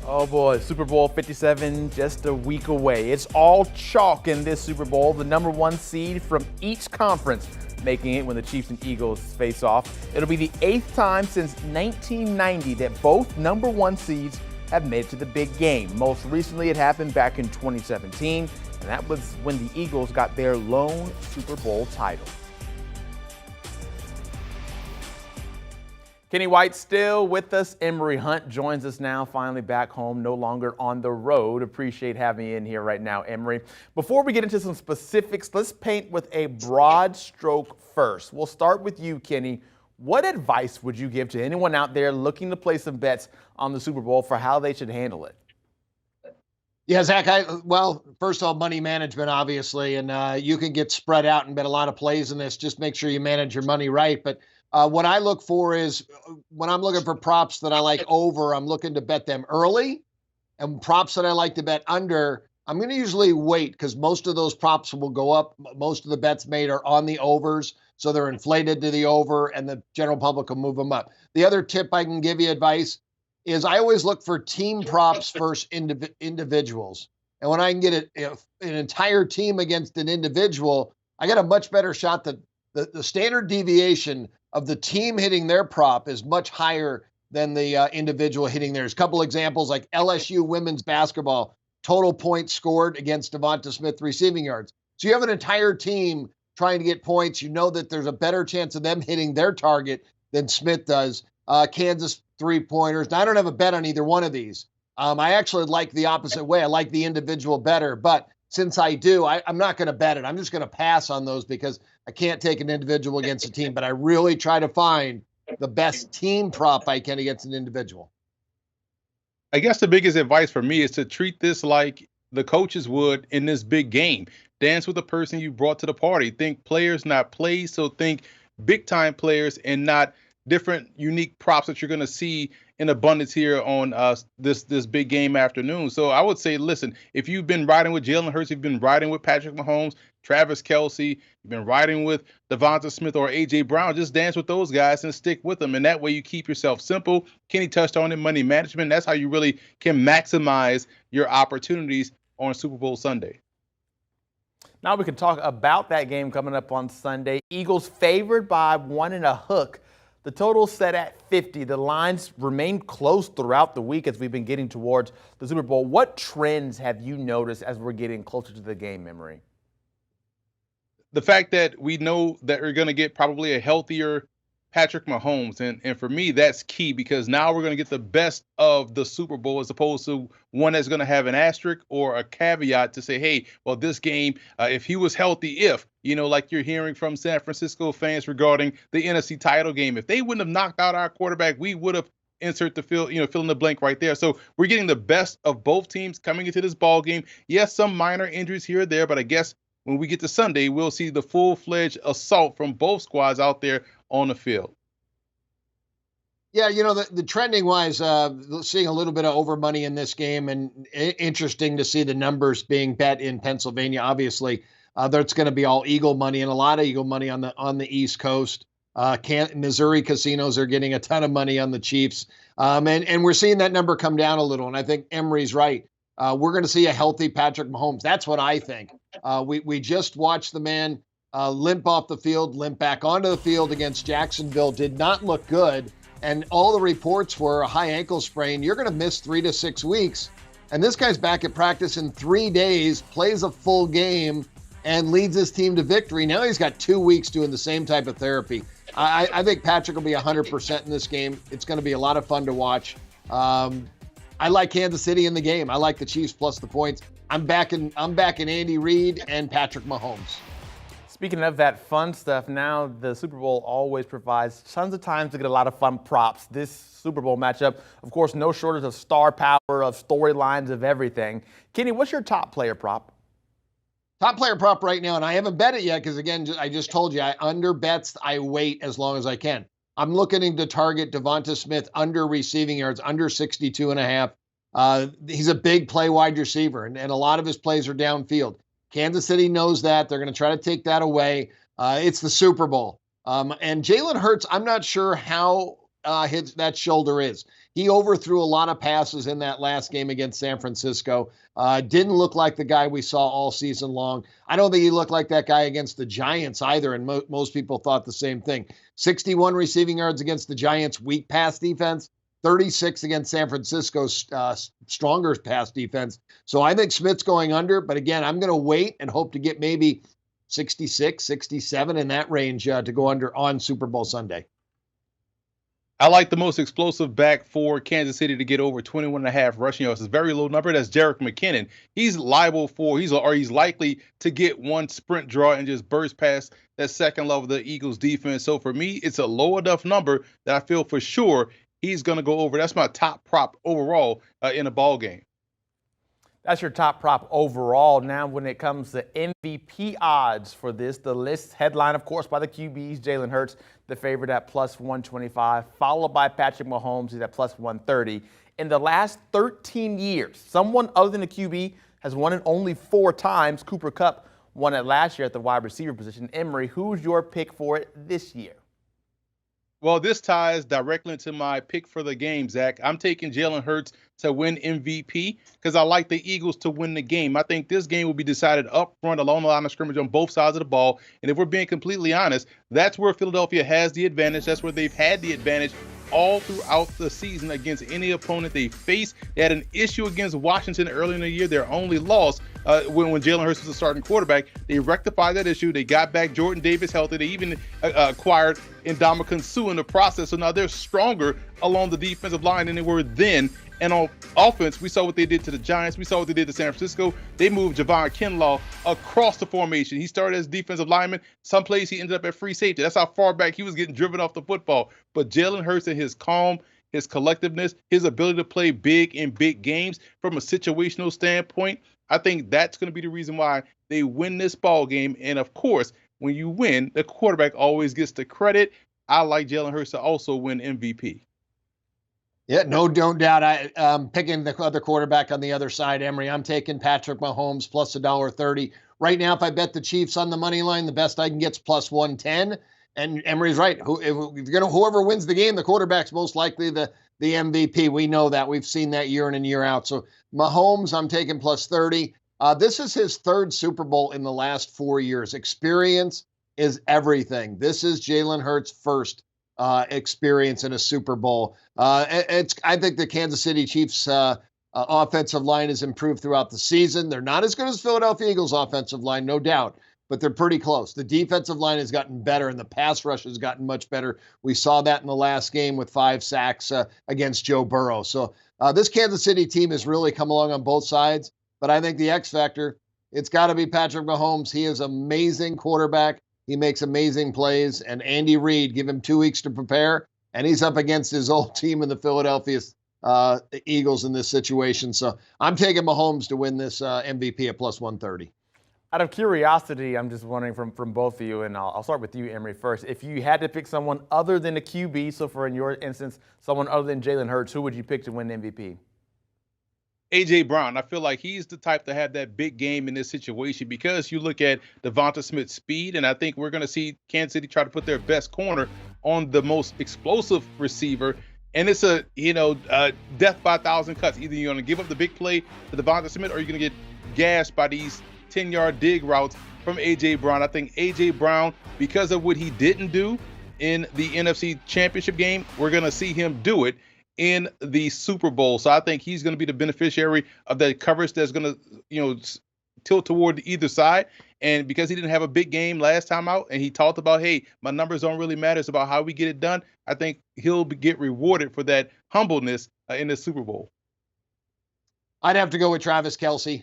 Oh boy, Super Bowl 57 just a week away. It's all chalk in this Super Bowl. The number one seed from each conference making it when the Chiefs and Eagles face off. It'll be the 8th time since 1990 that both number one seeds have made it to the big game. Most recently, it happened back in 2017, and that was when the Eagles got their lone Super Bowl title. Kenny White still with us. Emory Hunt joins us now, finally back home, no longer on the road. Appreciate having you in here right now, Emory. Before we get into some specifics, let's paint with a broad stroke first. We'll start with you, Kenny. What advice would you give to anyone out there looking to place some bets on the Super Bowl for how they should handle it? Yeah, Zach, first of all, money management, obviously, and you can get spread out and bet a lot of plays in this. Just make sure you manage your money right. But what I look for is when I'm looking for props that I like over, I'm looking to bet them early. And props that I like to bet under, I'm going to usually wait because most of those props will go up. Most of the bets made are on the overs, so they're inflated to the over, and the general public will move them up. The other tip I can give you advice is I always look for team props versus individuals. And when I can get an entire team against an individual, I got a much better shot that the standard deviation of the team hitting their prop is much higher than the individual hitting theirs. A couple examples like LSU women's basketball, total points scored against Devonta Smith receiving yards. So you have an entire team trying to get points. You know that there's a better chance of them hitting their target than Smith does. Kansas three-pointers. Now, I don't have a bet on either one of these. I actually like the opposite way. I like the individual better. But since I do, I'm not going to bet it. I'm just going to pass on those because I can't take an individual against a team. But I really try to find the best team prop I can against an individual. I guess the biggest advice for me is to treat this like the coaches would in this big game. Dance with the person you brought to the party. Think players, not plays. So think big-time players and not different unique props that you're going to see in abundance here on this big game afternoon. So I would say, listen, if you've been riding with Jalen Hurts, you've been riding with Patrick Mahomes, Travis Kelce, you've been riding with Devonta Smith or A.J. Brown, just dance with those guys and stick with them. And that way you keep yourself simple. Kenny touched on it, money management. That's how you really can maximize your opportunities on Super Bowl Sunday. Now we can talk about that game coming up on Sunday. Eagles favored by 1 and a hook. The total set at 50. The lines remain close throughout the week as we've been getting towards the Super Bowl. What trends have you noticed as we're getting closer to the game, Emory? The fact that we know that we're going to get probably a healthier Patrick Mahomes. And for me, that's key because now we're going to get the best of the Super Bowl as opposed to one that's going to have an asterisk or a caveat to say, hey, well, this game, if he was healthy, like you're hearing from San Francisco fans regarding the NFC title game, if they wouldn't have knocked out our quarterback, we would have insert the fill in the blank right there. So we're getting the best of both teams coming into this ball game. Yes, some minor injuries here or there, but I guess when we get to Sunday, we'll see the full-fledged assault from both squads out there on the field. Yeah, the trending-wise, seeing a little bit of over money in this game, and interesting to see the numbers being bet in Pennsylvania. Obviously, that's going to be all Eagle money and a lot of Eagle money on the East Coast. Missouri casinos are getting a ton of money on the Chiefs, and we're seeing that number come down a little. And I think Emory's right. We're going to see a healthy Patrick Mahomes. That's what I think. We just watched the man limp off the field, limp back onto the field against Jacksonville. Did not look good. And all the reports were a high ankle sprain. You're going to miss 3 to 6 weeks. And this guy's back at practice in 3 days, plays a full game, and leads his team to victory. Now he's got 2 weeks doing the same type of therapy. I think Patrick will be 100% in this game. It's going to be a lot of fun to watch. I like Kansas City in the game. I like the Chiefs plus the points. I'm back in Andy Reid and Patrick Mahomes. Speaking of that fun stuff, now the Super Bowl always provides tons of times to get a lot of fun props. This Super Bowl matchup, of course, no shortage of star power, of storylines, of everything. Kenny, what's your top player prop? Top player prop right now, and I haven't bet it yet because, again, I just told you, I under bets, I wait as long as I can. I'm looking to target Devonta Smith under receiving yards, under 62.5. He's a big play wide receiver, and a lot of his plays are downfield. Kansas City knows that. They're going to try to take that away. It's the Super Bowl. And Jalen Hurts, I'm not sure how that shoulder is. He overthrew a lot of passes in that last game against San Francisco. Didn't look like the guy we saw all season long. I don't think he looked like that guy against the Giants either, and most people thought the same thing. 61 receiving yards against the Giants' weak pass defense, 36 against San Francisco's stronger pass defense. So I think Smith's going under, but again, I'm going to wait and hope to get maybe 66, 67 in that range to go under on Super Bowl Sunday. I like the most explosive back for Kansas City to get over 21.5 rushing yards. It's a very low number. That's Jerick McKinnon. He's likely to get one sprint draw and just burst past that second level of the Eagles defense. So for me, it's a low enough number that I feel for sure he's going to go over. That's my top prop overall in a ball game. That's your top prop overall. Now, when it comes to MVP odds for this, the list headline, of course, by the QBs, Jalen Hurts, the favorite at plus 125, followed by Patrick Mahomes, he's at plus 130. In the last 13 years, someone other than a QB has won it only 4 times. Cooper Kupp won it last year at the wide receiver position. Emory, who's your pick for it this year? Well, this ties directly into my pick for the game, Zach. I'm taking Jalen Hurts to win MVP because I like the Eagles to win the game. I think this game will be decided up front along the line of scrimmage on both sides of the ball. And if we're being completely honest, that's where Philadelphia has the advantage. That's where they've had the advantage all throughout the season against any opponent they face. They had an issue against Washington early in the year, their only loss when Jalen Hurts was the starting quarterback. They rectified that issue. They got back Jordan Davis healthy. They even acquired Ndamukong Suh in the process. So now they're stronger along the defensive line than they were then. And on offense, we saw what they did to the Giants. We saw what they did to San Francisco. They moved Javon Kinlaw across the formation. He started as defensive lineman. Some plays he ended up at free safety. That's how far back he was getting driven off the football. But Jalen Hurts and his calm, his collectiveness, his ability to play big in big games from a situational standpoint, I think that's going to be the reason why they win this ball game. And of course, when you win, the quarterback always gets the credit. I like Jalen Hurts to also win MVP. Yeah, no, don't doubt. I'm picking the other quarterback on the other side, Emory. I'm taking Patrick Mahomes plus $1.30. Right now, if I bet the Chiefs on the money line, the best I can get is plus 110. And Emory's right. Whoever wins the game, the quarterback's most likely the MVP. We know that. We've seen that year in and year out. So Mahomes, I'm taking plus 30. This is his 3rd Super Bowl in the last 4 years. Experience is everything. This is Jalen Hurts' first experience in a Super Bowl. I think the Kansas City Chiefs offensive line has improved throughout the season. They're not as good as Philadelphia Eagles offensive line, no doubt, but they're pretty close. The defensive line has gotten better and the pass rush has gotten much better. We saw that in the last game with 5 sacks against Joe Burrow. So this Kansas City team has really come along on both sides, but I think the X factor, it's got to be Patrick Mahomes. He is an amazing quarterback. He makes amazing plays, and Andy Reid, give him 2 weeks to prepare, and he's up against his old team in the Philadelphia Eagles in this situation. So I'm taking Mahomes to win this MVP at plus 130. Out of curiosity, I'm just wondering from both of you, and I'll start with you, Emory, first. If you had to pick someone other than a QB, so for in your instance, someone other than Jalen Hurts, who would you pick to win MVP? A.J. Brown. I feel like he's the type to have that big game in this situation because you look at Devonta Smith's speed, and I think we're going to see Kansas City try to put their best corner on the most explosive receiver. And it's a, death by 1,000 cuts. Either you're going to give up the big play to Devonta Smith or you're going to get gashed by these 10-yard dig routes from A.J. Brown. I think A.J. Brown, because of what he didn't do in the NFC Championship game, we're going to see him do it in the Super Bowl. So I think he's going to be the beneficiary of that coverage that's going to, tilt toward either side. And because he didn't have a big game last time out and he talked about, hey, my numbers don't really matter. It's about how we get it done. I think he'll get rewarded for that humbleness in the Super Bowl. I'd have to go with Travis Kelce,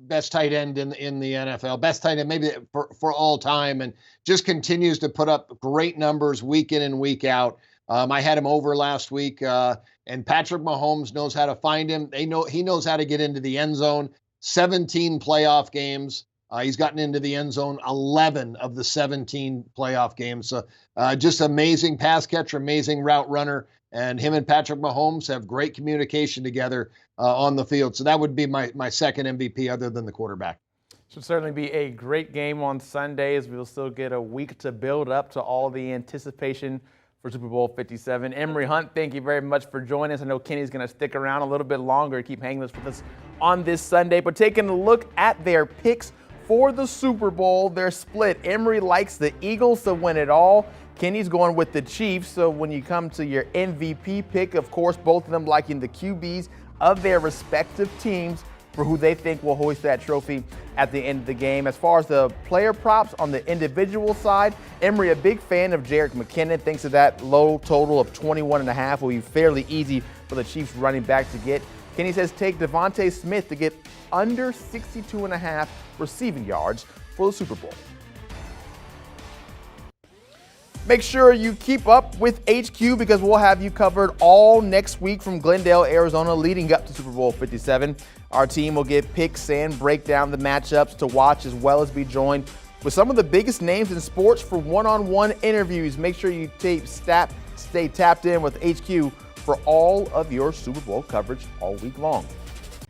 best tight end in the NFL, best tight end maybe for all time, and just continues to put up great numbers week in and week out. I had him over last week, and Patrick Mahomes knows how to find him. He knows how to get into the end zone. 17 playoff games. He's gotten into the end zone 11 of the 17 playoff games. So just amazing pass catcher, amazing route runner. And him and Patrick Mahomes have great communication together on the field. So that would be my second MVP other than the quarterback. Should certainly be a great game on Sundays. We'll still get a week to build up to all the anticipation for Super Bowl 57. Emory Hunt, thank you very much for joining us. I know Kenny's going to stick around a little bit longer to keep hanging with us on this Sunday. But taking a look at their picks for the Super Bowl, they're split. Emory likes the Eagles to win it all. Kenny's going with the Chiefs. So when you come to your MVP pick, of course, both of them liking the QBs of their respective teams for who they think will hoist that trophy at the end of the game. As far as the player props on the individual side, Emory, a big fan of Jerick McKinnon, thinks that that low total of 21.5 will be fairly easy for the Chiefs running back to get. Kenny says take Devontae Smith to get under 62.5 receiving yards for the Super Bowl. Make sure you keep up with HQ because we'll have you covered all next week from Glendale, Arizona, leading up to Super Bowl 57. Our team will get picks and break down the matchups to watch, as well as be joined with some of the biggest names in sports for one-on-one interviews. Make sure you stay tapped in with HQ for all of your Super Bowl coverage all week long.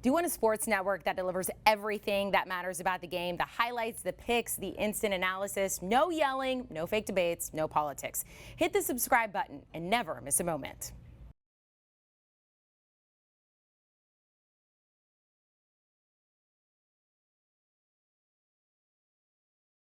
Do you want a sports network that delivers everything that matters about the game? The highlights, the picks, the instant analysis, no yelling, no fake debates, no politics. Hit the subscribe button and never miss a moment.